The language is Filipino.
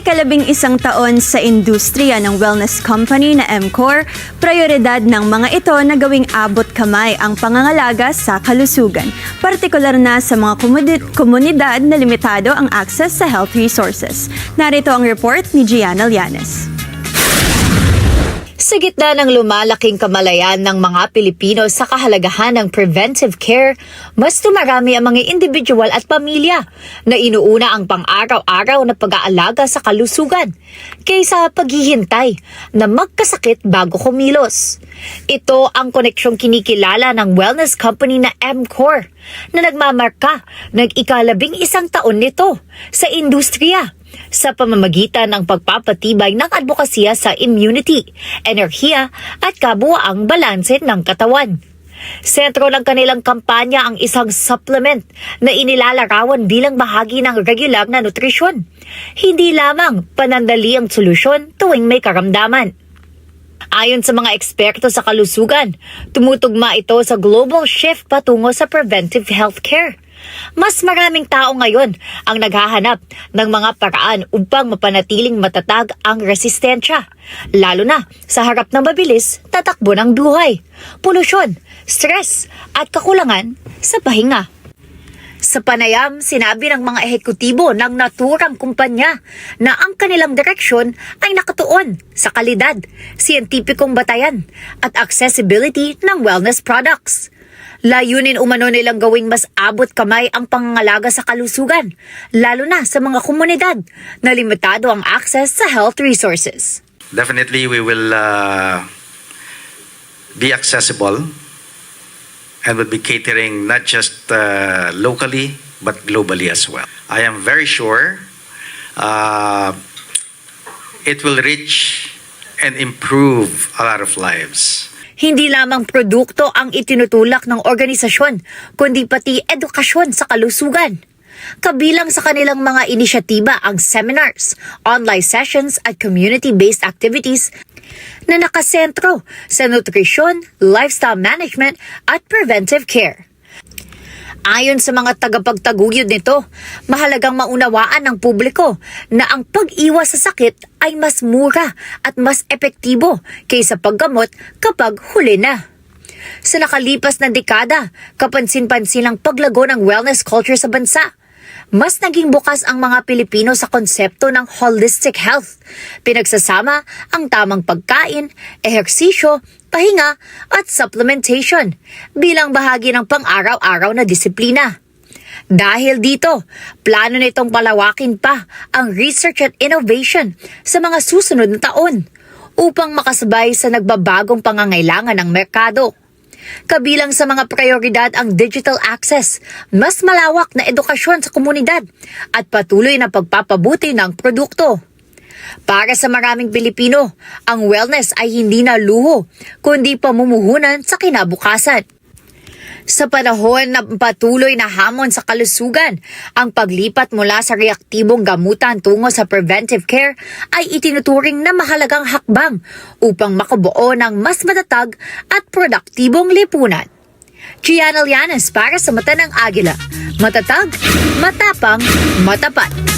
ikalabing-isang taon sa industriya ng wellness company na MCOR, prioridad ng mga ito na gawing abot kamay ang pangangalaga sa kalusugan, partikular na sa mga komunidad na limitado ang access sa health resources. Narito ang report ni Gianna Llanes. Sa gitna ng lumalaking kamalayan ng mga Pilipino sa kahalagahan ng preventive care, mas dumarami ang mga individual at pamilya na inuuna ang pang-araw-araw na pag-aalaga sa kalusugan kaysa paghihintay na magkasakit bago kumilos. Ito ang koneksyong kinikilala ng wellness company na MCOR na nagmamarka ng ikalabing-isang taon nito sa industriya sa pamamagitan ng pagpapatibay ng advokasya sa immunity, enerhiya at kabuuang balanse ng katawan. Sentro ng kanilang kampanya ang isang supplement na inilalarawan bilang bahagi ng regular na nutrisyon. Hindi lamang panandali ang solusyon tuwing may karamdaman. Ayon sa mga eksperto sa kalusugan, tumutugma ito sa global shift patungo sa preventive healthcare. Mas maraming tao ngayon ang naghahanap ng mga paraan upang mapanatiling matatag ang resistensya, lalo na sa harap ng mabilis na takbo ng buhay, polusyon, stress at kakulangan sa pahinga. Sa panayam, sinabi ng mga ehekutibo ng naturang kumpanya na ang kanilang direksyon ay nakatuon sa kalidad, siyentipikong batayan at accessibility ng wellness products. Layunin umano nilang gawing mas abot kamay ang pangangalaga sa kalusugan, lalo na sa mga komunidad na limitado ang access sa health resources. Definitely, we will be accessible and will be catering not just locally but globally as well. I am very sure it will reach and improve a lot of lives. Hindi lamang produkto ang itinutulak ng organisasyon, kundi pati edukasyon sa kalusugan. Kabilang sa kanilang mga inisyatiba ang seminars, online sessions at community-based activities na nakasentro sa nutrisyon, lifestyle management at preventive care. Ayon sa mga tagapagtaguyod nito, mahalagang maunawaan ng publiko na ang pag-iwas sa sakit ay mas mura at mas epektibo kaysa paggamot kapag huli na. Sa nakalipas na dekada, kapansin-pansin ang paglago ng wellness culture sa bansa. Mas naging bukas ang mga Pilipino sa konsepto ng holistic health. Pinagsasama ang tamang pagkain, ehersisyo, pahinga at supplementation bilang bahagi ng pang-araw-araw na disiplina. Dahil dito, plano nitong palawakin pa ang research at innovation sa mga susunod na taon upang makasabay sa nagbabagong pangangailangan ng merkado. Kabilang sa mga prioridad ang digital access, mas malawak na edukasyon sa komunidad at patuloy na pagpapabuti ng produkto. Para sa maraming Pilipino, ang wellness ay hindi na luho, kundi pamumuhunan sa kinabukasan. Sa panahon na patuloy na hamon sa kalusugan, ang paglipat mula sa reaktibong gamutan tungo sa preventive care ay itinuturing na mahalagang hakbang upang makabuo ng mas matatag at produktibong lipunan. Gianna Llanes para sa Mata ng Agila. Matatag, matapang, matapat.